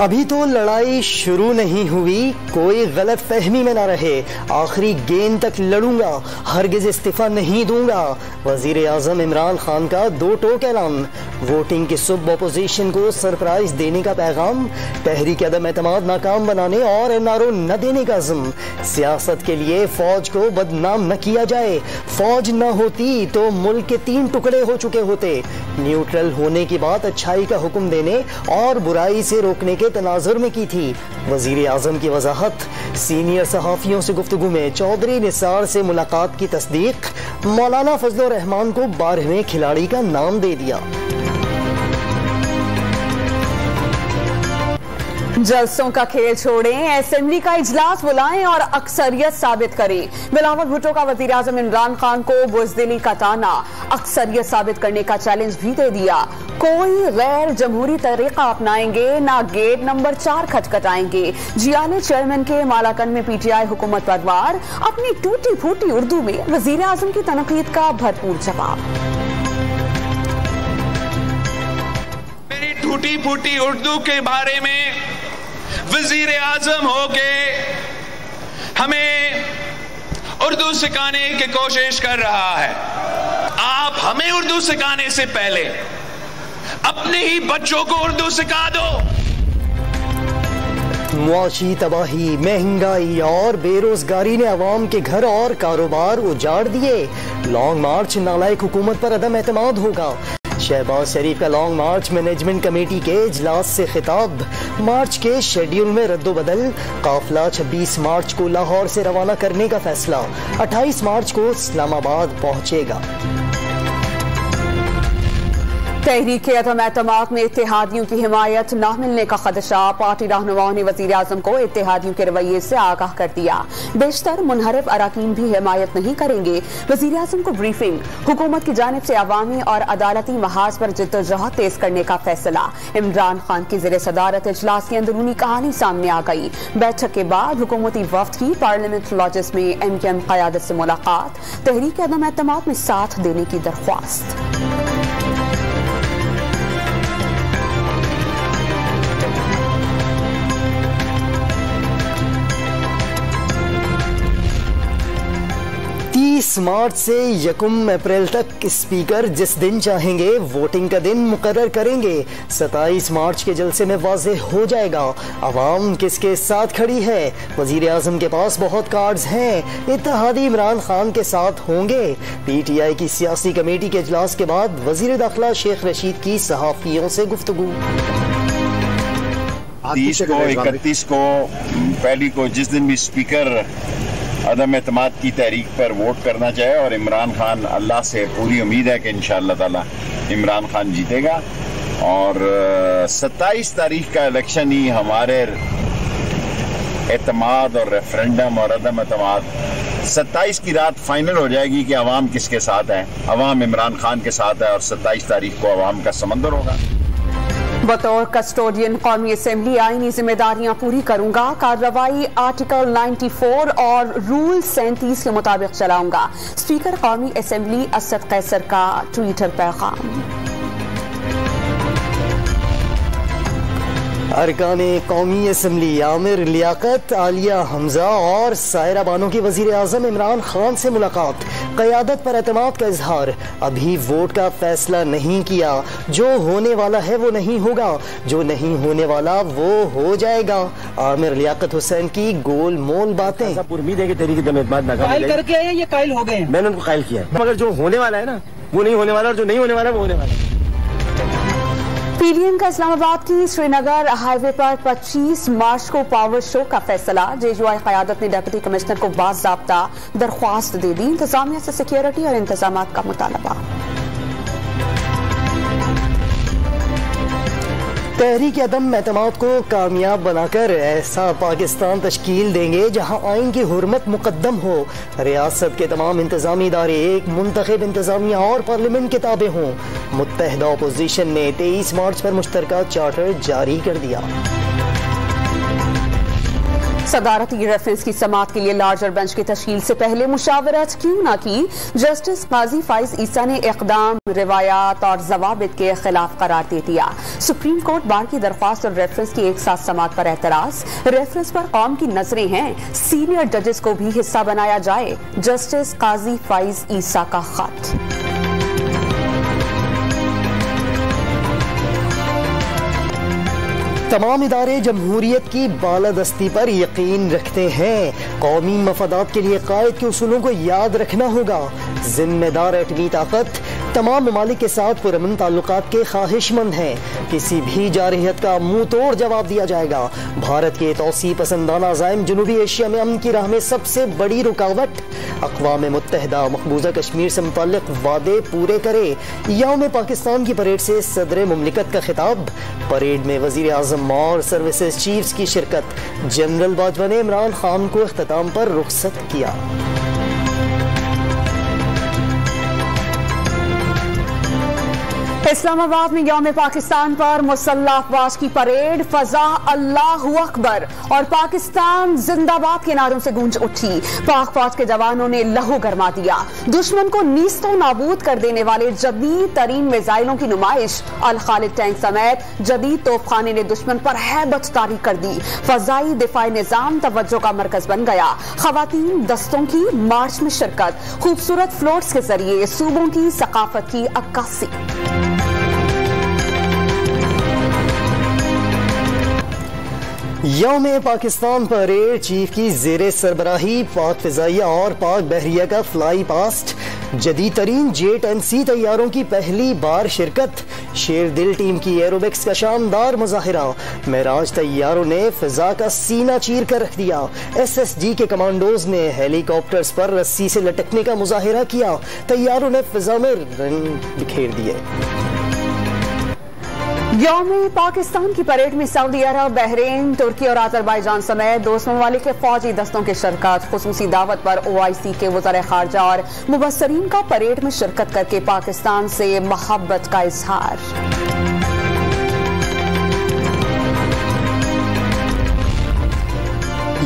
अभी तो लड़ाई शुरू नहीं हुई, कोई गलत फहमी में ना रहे, आखिरी गेंद तक लड़ूंगा, हरगिज इस्तीफा नहीं दूंगा। वजीर आजम इमरान खान का दो टोक ऐलान, वोटिंग की सुबह अपोजिशन को सरप्राइज देने का पैगाम, तहरीक अदम एतमाद नाकाम बनाने और एनआरओ न देने का अज़्म। सियासत के लिए फौज को बदनाम न किया जाए, फौज न होती तो मुल्क के 3 टुकड़े हो चुके होते। न्यूट्रल होने की बात अच्छाई का हुक्म देने और बुराई से रोकने के तनाजुर में की थी। वजीर आजम की वजाहत, सीनियर सहाफियों से गुफ्तगू में चौधरी निसार से मुलाकात की तस्दीक, मौलाना फजलुर रहमान को 12वें खिलाड़ी का नाम दे दिया। जलसों का खेल छोड़ें, असेंबली का इजलास बुलाएं और अक्सरियत साबित करें। बिलावल भुट्टो का वजीर आजम इमरान खान को बुज़दिली का ताना, अक्सरियत साबित करने का चैलेंज भी दे दिया। कोई गैर जमहूरी तरीका अपनाएंगे ना गेट नंबर 4 खटखटाएंगे। जियाले चेयरमैन के मालाकंड में पीटीआई हुकूमत पर वार, अपनी टूटी फूटी उर्दू में वजीर आजम की तनकीद का भरपूर जवाब। मेरी टूटी फूटी उर्दू के बारे में वजीर आजम हो के हमें उर्दू सिखाने की कोशिश कर रहा है। आप हमें उर्दू सिखाने से पहले अपने ही बच्चों को उर्दू सिखा दो। मुआशी तबाही, महंगाई और बेरोजगारी ने अवाम के घर और कारोबार उजाड़ दिए। लॉन्ग मार्च नालायक हुकूमत पर अदम एतमाद होगा। शहबाज शरीफ का लॉन्ग मार्च मैनेजमेंट कमेटी के इजलास से खिताब, मार्च के शेड्यूल में रद्दोबदल, काफिला 26 मार्च को लाहौर से रवाना करने का फैसला, 28 मार्च को इस्लामाबाद पहुंचेगा। तहरीक अदम एतमाद में इत्तेहादियों की हिमायत न मिलने का खदशा, पार्टी रहनुमाओं ने वजीर आजम को इत्तेहादियों के रवैये से आगाह कर दिया। बेशतर मुनहरिफ अराकीन भी हिमायत नहीं करेंगे। वजीर आजम को ब्रीफिंग, हुकूमत की जानिब से अवामी और अदालती महाज पर जिद्दोजहद तेज करने का फैसला। इमरान खान की ज़ेरे सदारत इजलास की अंदरूनी कहानी सामने आ गई। बैठक के बाद हुकूमती वफ्द की पार्लियामेंट लॉजेस में MKM क़यादत से मुलाकात, तहरीक अदम एतमाद में साथ देने की दरख्वास्त। 30 मार्च से 1 अप्रैल तक स्पीकर जिस दिन चाहेंगे वोटिंग का दिन मुकर्रर करेंगे। 27 मार्च के जलसे में वाज़ेह हो जाएगा अवाम किसके साथ खड़ी है। वजीर आजम के पास बहुत कार्ड्स हैं, इत्तेहादी इमरान खान के साथ होंगे। PTI की सियासी कमेटी के इजलास के बाद वजीर दाखिला शेख रशीद की सहाफियों से गुफ्तगू। 30 को 31 को पहली को जिस दिन भी स्पीकर अदम एतमाद की तहरीक पर वोट करना चाहे, और इमरान खान, अल्लाह से पूरी उम्मीद है कि इंशाअल्लाह ताला इमरान खान जीतेगा। और 27 तारीख का इलेक्शन ही हमारे एतमाद और रेफरेंडम और अदम एतमाद 27 की रात फाइनल हो जाएगी कि अवाम किसके साथ है। अवाम इमरान खान के साथ है और 27 तारीख को अवाम का समंदर होगा। बतौर कस्टोडियन कौमी असेंबली आईनी जिम्मेदारियां पूरी करूंगा, कार्रवाई आर्टिकल 94 और रूल 37 के मुताबिक चलाऊंगा। स्पीकर कौमी असेंबली असद कैसर का ट्विटर पैगाम। अरकान कौमी असम्बली आमिर लियाकत, आलिया हमजा और सायरा बानो की वजीर आजम इमरान खान से मुलाकात, क़यादत पर एतमाद का इजहार। अभी वोट का फैसला नहीं किया, जो होने वाला है वो नहीं होगा, जो नहीं होने वाला वो हो जाएगा। आमिर लियाकत हुसैन की गोल मोल बातें। उम्मीद है कि तहरीक अदम एतमाद नाकाम करके आए, ये कायल हो गए। मैंने उनको कायल किया, मगर जो होने वाला है ना वो नहीं होने वाला, और जो नहीं होने वाला वो होने वाला। PDM का इस्लामाबाद की श्रीनगर हाईवे पर 25 मार्च को पावर शो का फैसला। JJY क़यादत ने डिप्टी कमिश्नर को बाज़ाब्ता दरख्वास्त दे दी। इंतजामिया से सिक्योरिटी और इंतजामात का मुतालबा। तहरीक अदम एतमाद को कामयाब बनाकर ऐसा पाकिस्तान तश्कील देंगे जहां आइन की हुर्मत मुकद्दम हो, रियासत के तमाम इंतजामी इदारे एक मुंतखब इंतजामिया और पार्लियामेंट के ताबे हों। मुत्तहिदा अपोजिशन ने 23 मार्च पर मुश्तरका चार्टर जारी कर दिया। सदारती रेफरेंस की समाअत के लिए लार्जर बेंच की तश्कील से पहले मुशावरत क्यों न की? जस्टिस काजी फाइज ईसा ने इकदाम रिवायात और जवाबित के खिलाफ करार दे दिया। सुप्रीम कोर्ट बार की दरख्वास्त और रेफरेंस की एक साथ समाअत पर एतराज। रेफरेंस पर कौम की नजरें हैं, सीनियर जजेस को भी हिस्सा बनाया जाए। जस्टिस काजी फाइज ईसा का खत। तमाम इदारे जमहूरियत की बालादस्ती पर यकीन रखते हैं। कौमी मफादात के लिए कायद के उसूलों को याद रखना होगा। जिम्मेदार एटमी ताकत तमाम ममालिक के साथ पुरअमन ताल्लुकात के ख्वाहिशमंद हैं। किसी भी जारहियत का मुंह तोड़ जवाब दिया जाएगा। भारत के तौसी पसंदाना अज़ाइम जनूबी एशिया में अमन की राह में सबसे बड़ी रुकावट। अक़वाम मुत्तहिदा मकबूजा कश्मीर से मुताल्लिक वादे पूरे करे। यौम पाकिस्तान की परेड से सदर मुमलिकत का खिताब। परेड में वज़ीर आज़म और सर्विसेज चीफ्स की शिरकत। जनरल बाजवा ने इमरान खान को इख्तिताम पर रुखसत किया। इस्लामाबाद में यौम पाकिस्तान पर मुसल्लह अफवाज की परेड। फजा अल्लाहु अकबर और पाकिस्तान जिंदाबाद के नारों से गूंज उठी। पाक फौज के जवानों ने लहू गरमा दिया। दुश्मन को नीस्तो नाबूद कर देने वाले जदीद तरीन मिसाइलों की नुमाइश। अल खालिद टैंक समेत जदीद तोपखाने ने दुश्मन पर हैबत तारी कर दी। फजाई दिफाई निजाम तवज्जो का मरकज बन गया। खवातीन दस्तों की मार्च में शिरकत। खूबसूरत फ्लोट्स के जरिए सूबों की सकाफत की अक्कासी। यौम पाकिस्तान परेड चीफ की जेरे सरबराही पाक फिजाइया और पाक बहरिया का फ्लाई पास्ट। जदीद तरीन J-10C तैयारों की पहली बार शिरकत। शेर दिल टीम की एरोबिक्स का शानदार मुजाहिरा। महराज तैयारों ने फिजा का सीना चीर कर रख दिया। SSG के कमांडोज ने हेलीकॉप्टर्स पर रस्सी से लटकने का मुजाहिरा किया। तैयारों ने फिजा में रंग बिखेर दिए। यौम पाकिस्तान की परेड में सऊदी अरब, बहरीन, तुर्की और अजरबैजान समेत दोस्त ममालिक के फौजी दस्तों की शिरकत। खुसूसी दावत पर OIC के वज़ीर ख़ारजा और मुबस्सरीन का परेड में शिरकत करके पाकिस्तान से मोहब्बत का इजहार।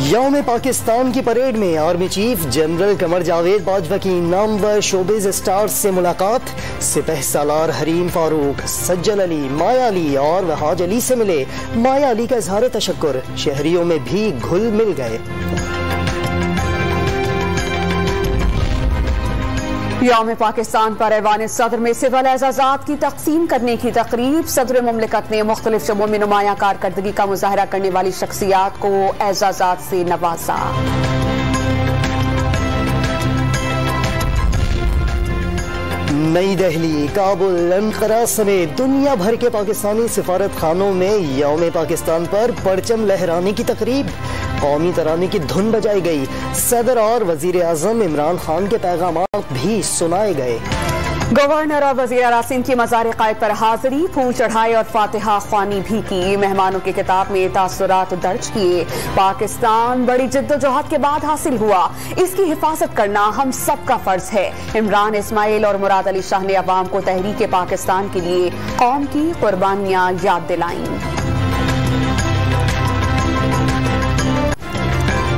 यौम पाकिस्तान की परेड में army chief general Qamar Javed Bajwa की नामवर शोबिज स्टार्स से मुलाकात। सिपह सालार हरीम फारूक, सज्जल अली, माया अली और वहाज अली से मिले। माया अली का इजहार तशक्कुर। शहरियों में भी घुल मिल गए। यौम पाकिस्तान पर ऐवान सदर में सिविल एजाजात की तकसीम करने की तकरीब। सदर मुमलिकत ने मुख्तलिफ शोबों में नुमायां कारकर्दगी का मुजाहरा करने वाली शख्सियात को एजाजात से नवाजा। नई दिल्ली, काबुल, अंकारा समेत दुनिया भर के पाकिस्तानी सिफारत खानों में यौम पाकिस्तान पर परचम लहराने की तकरीब। कौमी तराने की धुन बजाई गई। सदर और वजीर आजम इमरान खान के पैगामात भी सुनाए गए। गवर्नर और वजीर आसिम की मज़ार कायद पर हाजिरी, फूल चढ़ाए और फातिहा ख्वानी भी की। मेहमानों की किताब में तासुरात दर्ज किए। पाकिस्तान बड़ी जिद्दोजहद के बाद हासिल हुआ। इसकी हिफाजत करना हम सबका फर्ज है। इमरान इस्माइल और मुराद अली शाह ने अवाम को तहरीक पाकिस्तान के लिए कौम की कुर्बानियां याद दिलाईं।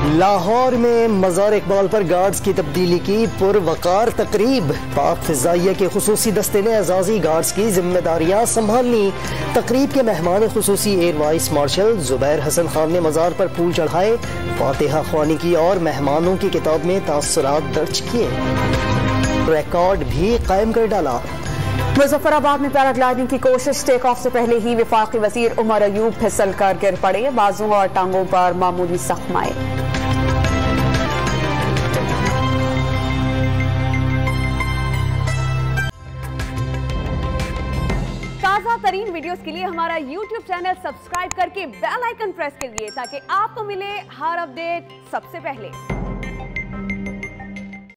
लाहौर में मज़ार इकबाल पर गार्ड्स की तब्दीली की पुरवकार तकरीब। पाक फिजाइया के खुसूसी दस्ते ने एजाजी गार्ड्स की जिम्मेदारियां संभाल ली। तकरीब के मेहमान खुसूसी air vice marshal Zubair Hasan Khan ने मज़ार पर फूल चढ़ाए, फातिहा ख्वानी की और मेहमानों की किताब में तासुरात दर्ज किए। रिकॉर्ड भी कायम कर डाला। मुजफ्फराबाद में पैराग्लाइडिंग की कोशिश। टेक ऑफ से पहले ही वफाकी वजीर उमर अयूब फिसल कर गिर पड़े। बाजुओं और टांगों पर मामूली जख्माएं। ताज़ा तरीन वीडियोस के लिए हमारा YouTube चैनल सब्सक्राइब करके बेल आइकन प्रेस करिए ताकि आपको मिले हर अपडेट सबसे पहले।